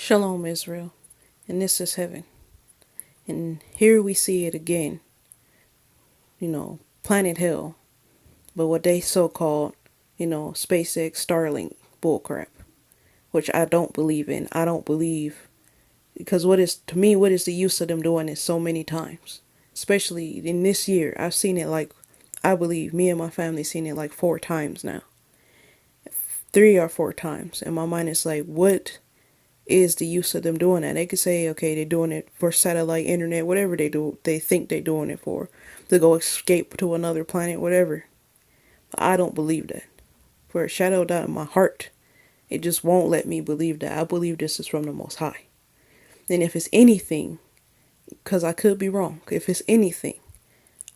Shalom, Israel, and this is heaven. And here we see it again, planet hell, but what they so-called, SpaceX, Starlink bullcrap, which I don't believe in. I don't believe, because to me, what is the use of them doing it so many times? Especially in this year, I've seen it I believe, me and my family seen it like 4 times now. 3 or 4 times, and my mind is like, what is the use of them doing that? They could say, okay, they're doing it for satellite internet, whatever they do, they think they're doing it for, to go escape to another planet, whatever. But I don't believe that. For a shadow down in my heart, it just won't let me believe that. I believe this is from the Most High. And if it's anything, because I could be wrong, if it's anything,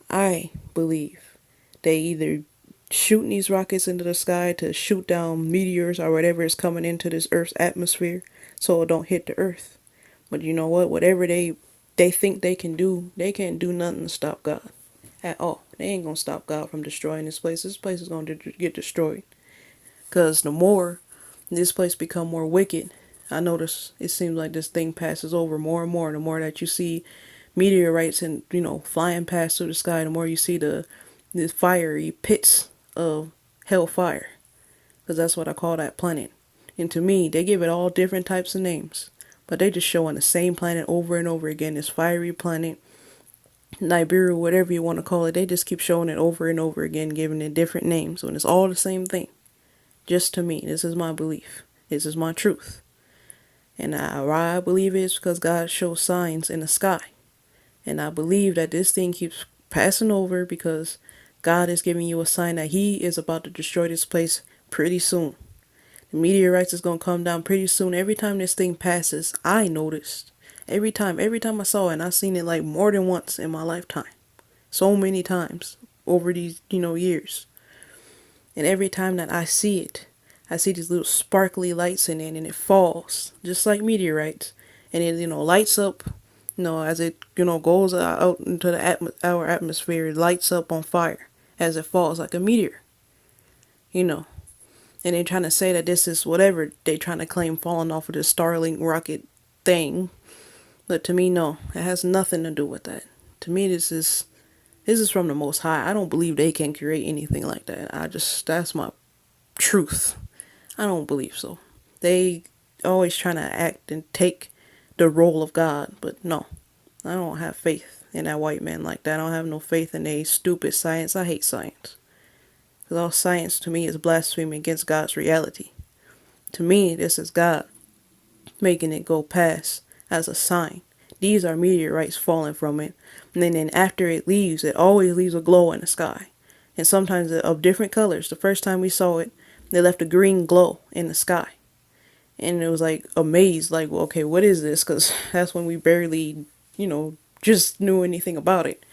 I believe they either shooting these rockets into the sky to shoot down meteors or whatever is coming into this Earth's atmosphere so it don't hit the Earth. But you know what? Whatever they think they can do, they can't do nothing to stop God at all. They ain't gonna stop God from destroying this place. This place is gonna get destroyed. Because the more this place become more wicked, I notice it seems like this thing passes over more and more. The more that you see meteorites and flying past through the sky, the more you see the fiery pits of hellfire, because that's what I call that planet. And to me, they give it all different types of names, but they just showing the same planet over and over again. This fiery planet, Nibiru, whatever you want to call it, they just keep showing it over and over again, giving it different names when it's all the same thing. Just to me, this is my belief. This is my truth. And why I believe it is because God shows signs in the sky. And I believe that this thing keeps passing over because God is giving you a sign that He is about to destroy this place pretty soon. The meteorites is going to come down pretty soon. Every time this thing passes, I noticed. Every time I saw it, and I've seen it like more than once in my lifetime. So many times over these, years. And every time that I see it, I see these little sparkly lights in it, and it falls, just like meteorites. And it, lights up, as it, goes out into our atmosphere, it lights up on fire as it falls like a meteor, and they're trying to say that this is whatever they're trying to claim falling off of this Starlink rocket thing. But to me, no, it has nothing to do with that. To me, this is from the Most High. I don't believe they can create anything like that. That's my truth. I don't believe so. They always trying to act and take the role of God, but no, I don't have faith in that white man like that. I don't have no faith in a stupid science. I hate science. Because all science to me is blasphemy against God's reality. To me, this is God making it go past as a sign. These are meteorites falling from it. And then after it leaves, it always leaves a glow in the sky. And sometimes of different colors. The first time we saw it, they left a green glow in the sky. And it was like amazed, like, well, okay, what is this? Because that's when we barely, just knew anything about it.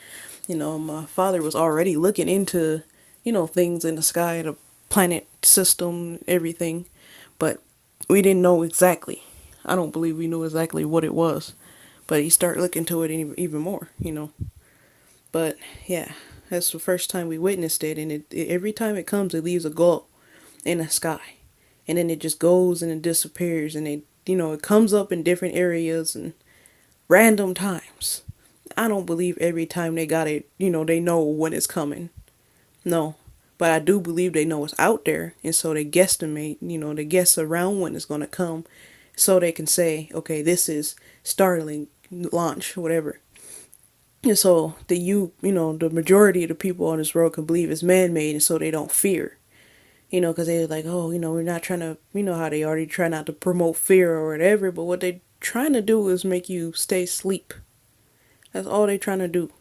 My father was already looking into, things in the sky, the planet system, everything. But we didn't know exactly. I don't believe we knew exactly what it was. But he started looking into it even more, But, yeah, that's the first time we witnessed it. And every time it comes, it leaves a glow in the sky. And then it just goes and it disappears. And it comes up in different areas and random times. I don't believe every time they got it, they know when it's coming. No. But I do believe they know it's out there. And so they guesstimate, they guess around when it's going to come. So they can say, okay, this is Starlink launch, whatever. And so the majority of the people on this world can believe it's man-made, and so they don't fear. Because they're like, oh, we're not trying to, how they already try not to promote fear or whatever, but what they're trying to do is make you stay asleep. That's all they're trying to do,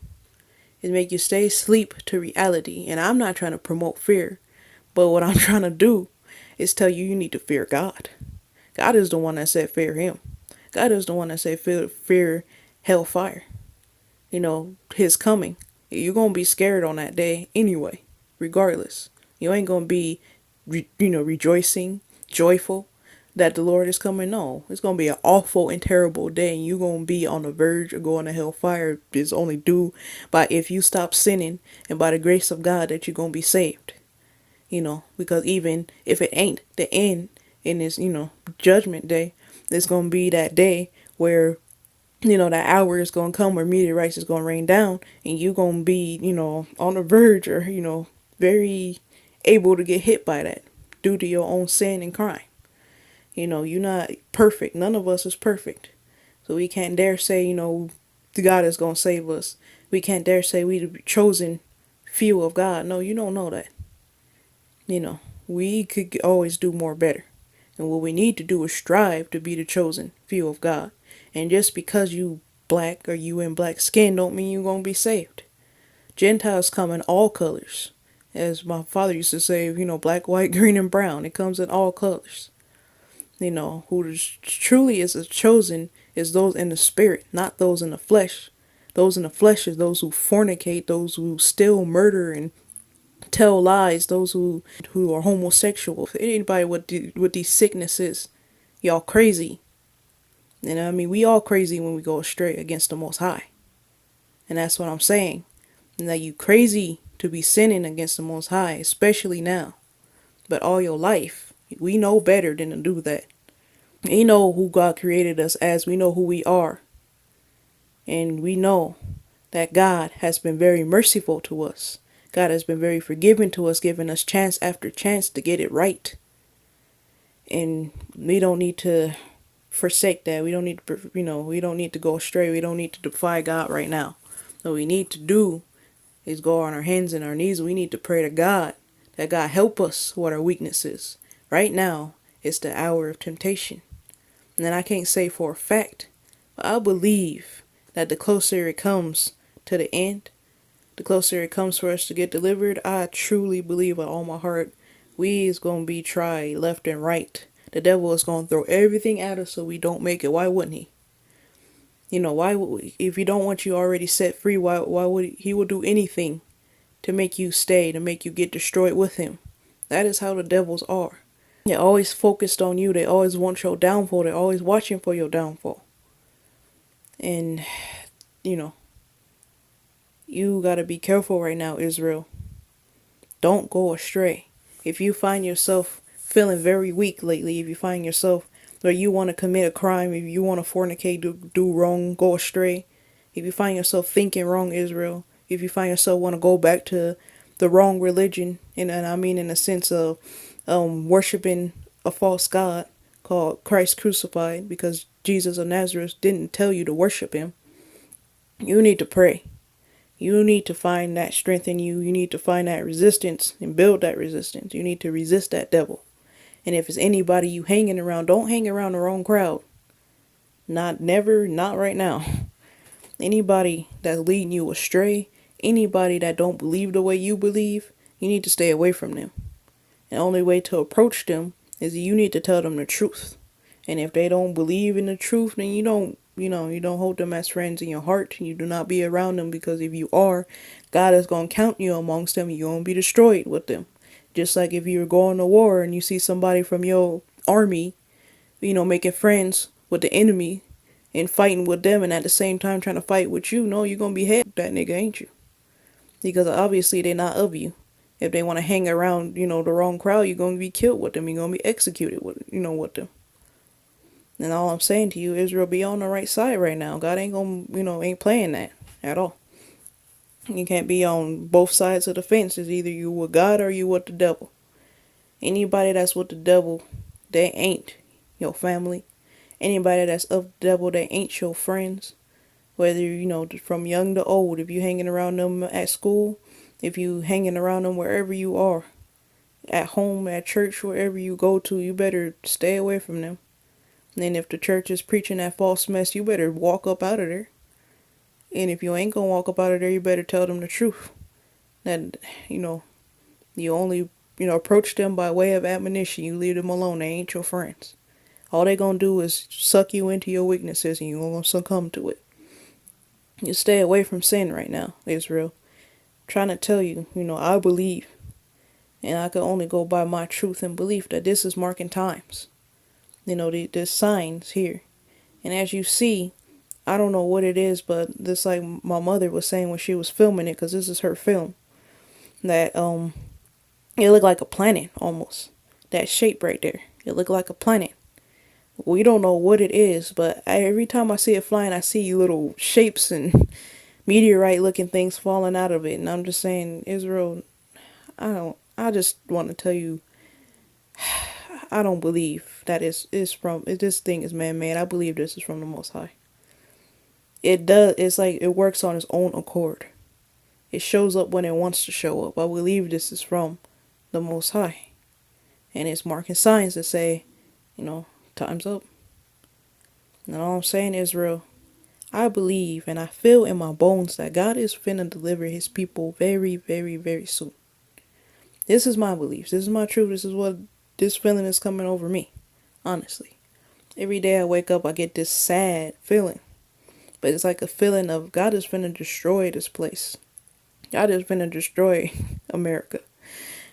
is make you stay asleep to reality. And I'm not trying to promote fear, but what I'm trying to do is tell you need to fear God. God is the one that said fear Him. God is the one that said fear hellfire. His coming. You're going to be scared on that day anyway, regardless. You ain't going to be, rejoicing, joyful that the Lord is coming. No, it's going to be an awful and terrible day, and you're going to be on the verge of going to hellfire. It's only due by if you stop sinning and by the grace of God that you're going to be saved. Because even if it ain't the end in this, judgment day, It's gonna be that day where, that hour is gonna come where meteorites is gonna rain down, and you gonna be, on the verge, or, very able to get hit by that due to your own sin and crime. You're not perfect. None of us is perfect. So we can't dare say, God is gonna save us. We can't dare say we the chosen few of God. No, you don't know that. We could always do more better. And what we need to do is strive to be the chosen few of God. And just because you black or you in black skin don't mean you're going to be saved. Gentiles come in all colors. As my father used to say, black, white, green, and brown. It comes in all colors. Who truly is a chosen is those in the spirit, not those in the flesh. Those in the flesh is those who fornicate, those who steal, murder, and tell lies, those who are homosexual. Anybody with these sicknesses, y'all crazy. And I mean, we all crazy when we go astray against the Most High. And that's what I'm saying. And that you crazy to be sinning against the Most High, especially now. But all your life, we know better than to do that. We know who God created us as. We know who we are. And we know that God has been very merciful to us. God has been very forgiving to us, giving us chance after chance to get it right. And we don't need to forsake that. We don't need to, we don't need to go astray. We don't need to defy God right now. What we need to do is go on our hands and our knees. We need to pray to God that God help us with our weaknesses. Right now, it's the hour of temptation. And I can't say for a fact, but I believe that the closer it comes to the end, the closer it comes for us to get delivered, I truly believe with all my heart, we is going to be tried left and right. The devil is going to throw everything at us so we don't make it. Why wouldn't he? Why would, if you don't want you already set free, why would he would do anything to make you stay, to make you get destroyed with him? That is how the devils are. They're always focused on you. They always want your downfall. They're always watching for your downfall. And, you gotta be careful right now, Israel. Don't go astray. If you find yourself feeling very weak lately, if you find yourself where you want to commit a crime, if you want to fornicate, do wrong, go astray, if you find yourself thinking wrong, Israel, if you find yourself want to go back to the wrong religion, and I mean in the sense of worshiping a false god called Christ crucified, because Jesus of Nazareth didn't tell you to worship him, you need to pray. You need to find that strength in you. You need to find that resistance and build that resistance. You need to resist that devil. And if it's anybody you hanging around, don't hang around the wrong crowd. Not right now. Anybody that's leading you astray, anybody that don't believe the way you believe, you need to stay away from them. The only way to approach them is you need to tell them the truth. And if they don't believe in the truth, then you don't hold them as friends in your heart. You do not be around them, because if you are, God is going to count you amongst them. You're going to be destroyed with them. Just like if you were going to war and you see somebody from your army, making friends with the enemy and fighting with them, and at the same time trying to fight with you, no, you're going to be head that nigga, ain't you? Because obviously they're not of you. If they want to hang around, the wrong crowd, you're going to be killed with them. You're going to be executed with them. And all I'm saying to you, Israel, be on the right side right now. God ain't gonna, ain't playing that at all. You can't be on both sides of the fence. It's either you with God or you with the devil. Anybody that's with the devil, they ain't your family. Anybody that's of the devil, they ain't your friends. Whether, from young to old, if you hanging around them at school, if you hanging around them wherever you are, at home, at church, wherever you go to, you better stay away from them. And if the church is preaching that false mess, you better walk up out of there. And if you ain't gonna walk up out of there, you better tell them the truth. That, you only, approach them by way of admonition. You leave them alone. They ain't your friends. All they gonna do is suck you into your weaknesses, and you're gonna succumb to it. You stay away from sin right now, Israel. I'm trying to tell you, I believe. And I can only go by my truth and belief that this is marking times. There's signs here. And as you see, I don't know what it is, but this, like my mother was saying when she was filming it, because this is her film, that it looked like a planet almost. That shape right there, it looked like a planet. We don't know what it is, but every time I see it flying, I see little shapes and meteorite looking things falling out of it. And I'm just saying, Israel, I just want to tell you, I don't believe that is from, this thing is man-made. I believe this is from the Most High. It does, it's like it works on its own accord. It shows up when it wants to show up. I believe this is from the Most High. And it's marking signs that say, time's up. And all I'm saying, Israel, I believe and I feel in my bones that God is finna deliver his people very, very, very soon. This is my beliefs. This is my truth. This is what this feeling is coming over me. Honestly. Every day I wake up, I get this sad feeling. But it's like a feeling of God is finna destroy this place. God is finna destroy America.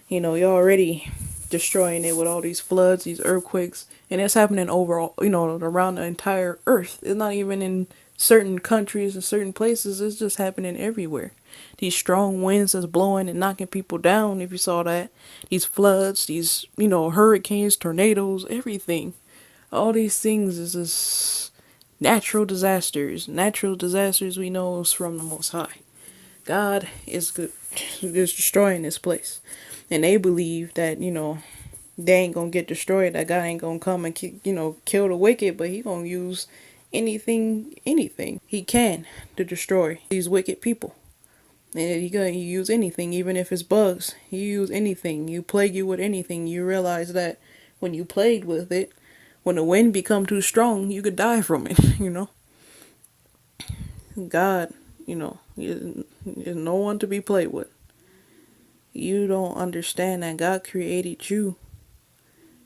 You're already destroying it with all these floods, these earthquakes, and it's happening overall, around the entire earth. It's not even in certain countries and certain places, it's just happening everywhere. These strong winds that's blowing and knocking people down, if you saw that. These floods, these, hurricanes, tornadoes, everything. All these things is just natural disasters. Natural disasters we know is from the Most High. God is good, is destroying this place. And they believe that, they ain't gonna get destroyed, that God ain't gonna come and, kill the wicked, but he gonna use anything he can to destroy these wicked people. And he gonna use anything, even if it's bugs. He use anything. You plague you with anything. You realize that when you plagued with it, when the wind become too strong, you could die from it, God, is no one to be played with. You don't understand that God created you.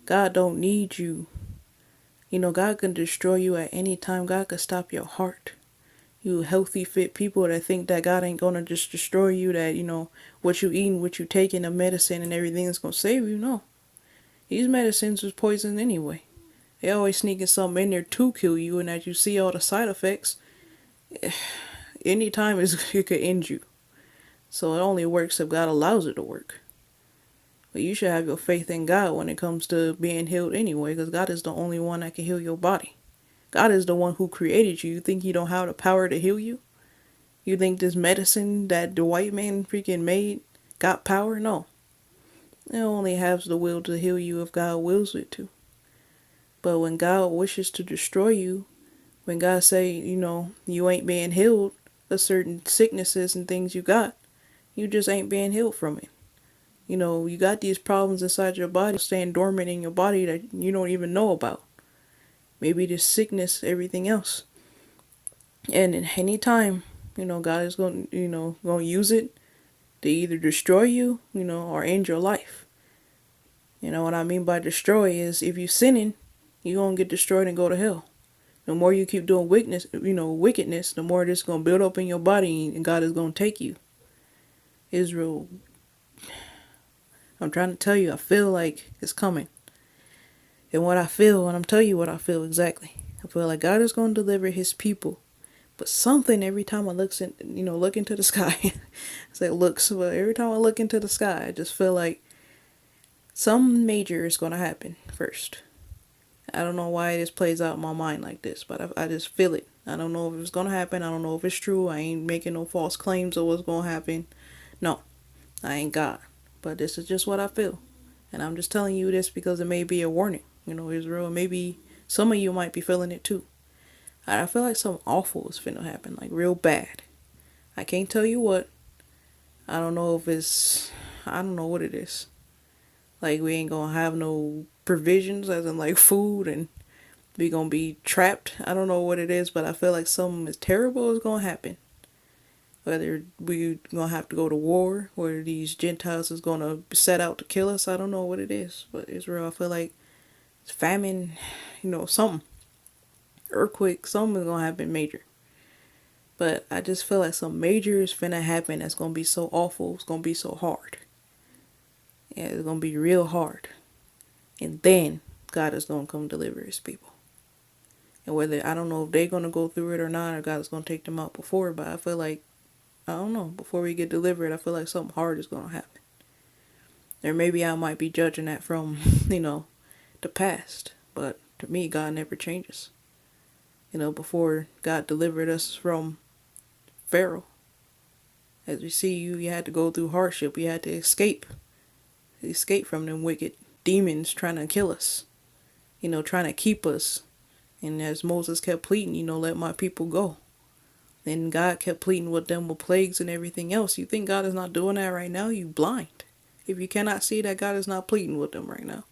God don't need you. God can destroy you at any time. God can stop your heart. You healthy, fit people that think that God ain't gonna just destroy you, that, what you eating, what you taking, the medicine and everything is gonna save you. No. These medicines is poison anyway. They always sneaking something in there to kill you, and as you see all the side effects, anytime it could end you. So it only works if God allows it to work. But you should have your faith in God when it comes to being healed anyway, because God is the only one that can heal your body. God is the one who created you. You think he don't have the power to heal you? You think this medicine that the white man freaking made got power? No. It only has the will to heal you if God wills it to. But when God wishes to destroy you, when God say, you ain't being healed of certain sicknesses and things you got, you just ain't being healed from it. You got these problems inside your body staying dormant in your body that you don't even know about. Maybe this sickness, everything else. And at any time, God is going to use it to either destroy you, or end your life. What I mean by destroy is if you sinning, you're going to get destroyed and go to hell. The more you keep doing wickedness, the more this is going to build up in your body and God is going to take you. Israel, I'm trying to tell you, I feel like it's coming. And what I feel, and I'm telling you what I feel exactly. I feel like God is going to deliver his people. But something every time I look into the sky, it's like looks, but every time I look into the sky, I just feel like something major is going to happen first. I don't know why this plays out in my mind like this, but I just feel it. I don't know if it's going to happen. I don't know if it's true. I ain't making no false claims of what's going to happen. No, I ain't God. But this is just what I feel. And I'm just telling you this because it may be a warning. Israel, maybe some of you might be feeling it too. I feel like something awful is finna happen, like real bad. I can't tell you what. I don't know what it is. Like we ain't gonna have no provisions as in like food and we gonna be trapped. I don't know what it is, but I feel like something is terrible is gonna happen. Whether we gonna have to go to war, or these Gentiles is gonna set out to kill us, I don't know what it is. But Israel, I feel like it's famine, something. Earthquake, something is gonna happen major. But I just feel like some major is finna happen that's gonna be so awful, it's gonna be so hard. Yeah, it's gonna be real hard. And then God is gonna come deliver his people. And whether, I don't know if they're gonna go through it or not, or God is gonna take them out before, but I feel like, I don't know, before we get delivered, I feel like something hard is gonna happen. Or maybe I might be judging that from, the past. But To me, God never changes. Before God delivered us from Pharaoh, as we see, you had to go through hardship. You had to escape from them wicked demons trying to kill us, trying to keep us. And as Moses kept pleading, let my people go. Then God kept pleading with them with plagues and everything else. You think God is not doing that right now? You blind. If you cannot see that God is not pleading with them right now.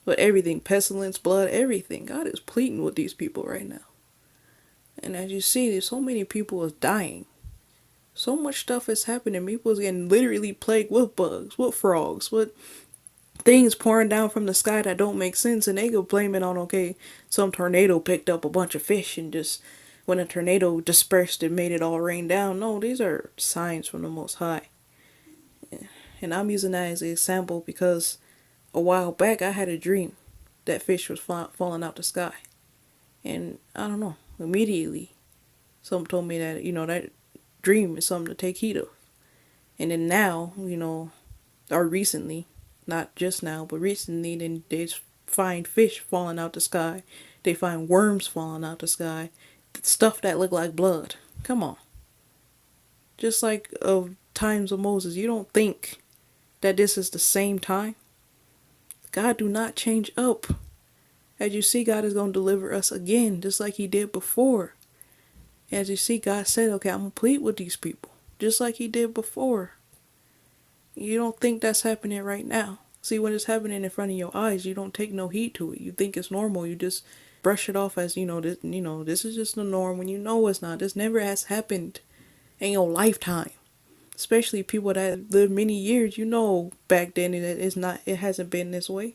But everything, pestilence, blood, everything, God is pleading with these people right now. And as you see, there's so many people is dying. So much stuff is happening. People is getting literally plagued with bugs, with frogs, with things pouring down from the sky that don't make sense. And they go blame it on, okay, some tornado picked up a bunch of fish and just, when a tornado dispersed it made it all rain down. No, these are signs from the Most High. And I'm using that as an example because a while back I had a dream that fish was falling out the sky. And I don't know, immediately someone told me that, that dream is something to take heed of. And then now, or recently, not just now, but recently, then they find fish falling out the sky. They find worms falling out the sky. Stuff that look like blood. Come on. Just like of times of Moses, you don't think that this is the same time? God do not change up. As you see, God is going to deliver us again, just like he did before. As you see, God said, okay, I'm going to plead with these people, just like he did before. You don't think that's happening right now. See, when it's happening in front of your eyes, you don't take no heed to it. You think it's normal. You just brush it off as, this is just the norm, when you know it's not. This never has happened in your lifetime. Especially people that live many years, back then it hasn't been this way.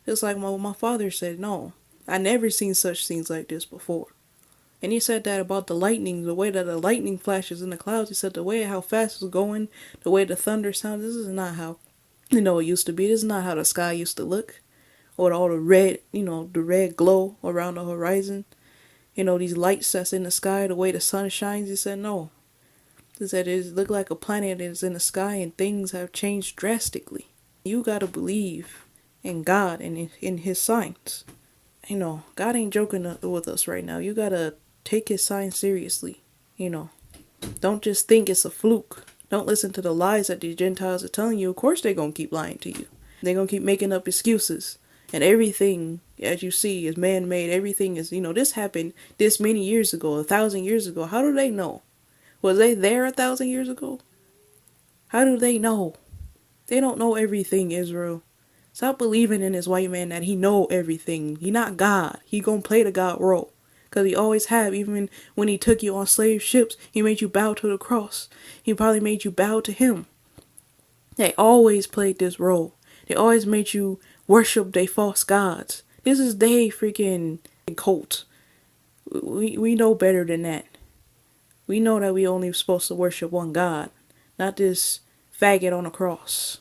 Just like my father said, no, I never seen such things like this before. And he said that about the lightning, the way that the lightning flashes in the clouds. He said the way how fast it's going, the way the thunder sounds, this is not how, it used to be. This is not how the sky used to look. Or all the red, the red glow around the horizon. These lights that's in the sky, the way the sun shines. He said no. He said it looked like a planet is in the sky and things have changed drastically. You gotta believe in God and in his signs. God ain't joking with us right now. You gotta take his signs seriously. Don't just think it's a fluke. Don't listen to the lies that these Gentiles are telling you. Of course they're gonna keep lying to you. They're gonna keep making up excuses. And everything, as you see, is man-made. Everything is, this happened this many years ago, 1,000 years ago. How do they know? Was they there 1,000 years ago? How do they know? They don't know everything, Israel. Stop believing in this white man that he know everything. He not God. He gonna play the God role. Because he always have. Even when he took you on slave ships, he made you bow to the cross. He probably made you bow to him. They always played this role. They always made you worship their false gods. This is they freaking cult. We know better than that. We know that we only supposed to worship one God. Not this faggot on a cross.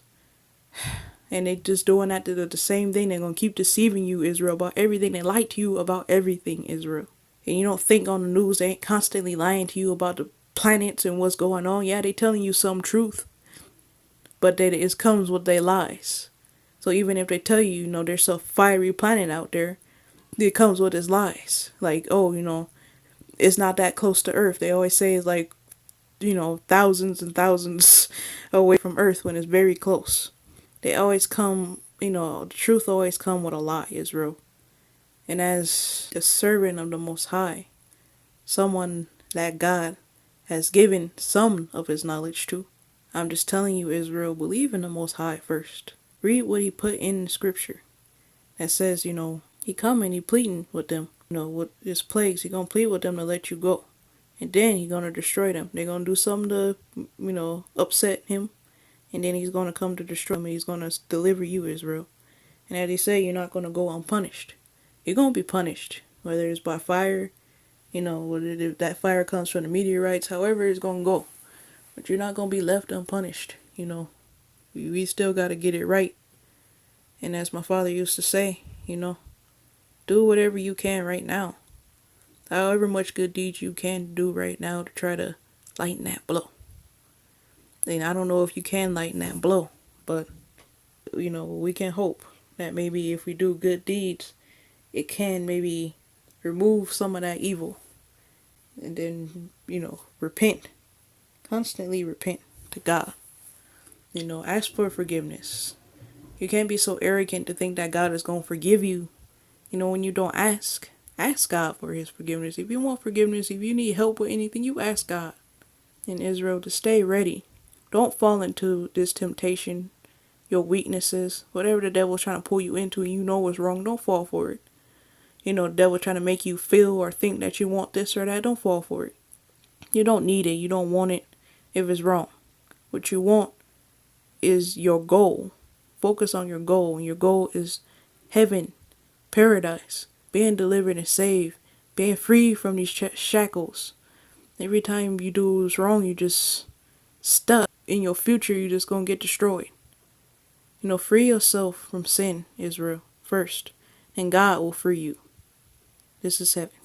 And they just doing that to the same thing. They're going to keep deceiving you, Israel, about everything. They lie to you about everything, Israel. And you don't think on the news they ain't constantly lying to you about the planets and what's going on. Yeah, they telling you some truth. But it comes with their lies. So even if they tell you, there's a fiery planet out there, it comes with its lies. Like, it's not that close to Earth. They always say it's like, thousands and thousands away from Earth when it's very close. They always come, the truth always come with a lie, Israel. And as a servant of the Most High, someone that God has given some of his knowledge to, I'm just telling you, Israel, believe in the Most High first. Read what he put in the scripture that says, he coming, he pleading with them. With his plagues, he gonna plead with them to let you go. And then he gonna destroy them. They're gonna do something to, upset him. And then he's gonna come to destroy them. And he's gonna deliver you, Israel. And as he say, you're not gonna go unpunished. You're gonna be punished. Whether it's by fire, whether that fire comes from the meteorites, however it's gonna go. But you're not gonna be left unpunished. We still gotta get it right. And as my father used to say, do whatever you can right now. However much good deeds you can do right now to try to lighten that blow. And I don't know if you can lighten that blow, but we can hope that maybe if we do good deeds, it can maybe remove some of that evil. And then, repent. Constantly repent to God. Ask for forgiveness. You can't be so arrogant to think that God is going to forgive you, when you don't ask. Ask God for his forgiveness. If you want forgiveness, if you need help with anything, you ask God. In Israel, to stay ready. Don't fall into this temptation, your weaknesses, whatever the devil's trying to pull you into and you know what's wrong, don't fall for it. The devil trying to make you feel or think that you want this or that, don't fall for it. You don't need it. You don't want it if it's wrong. What you want is your goal. Focus on your goal. And your goal is heaven, paradise, being delivered and saved, being free from these shackles. Every time you do what's wrong, you just stuck. In your future, you're just going to get destroyed. Free yourself from sin, Israel, first. And God will free you. This is heaven.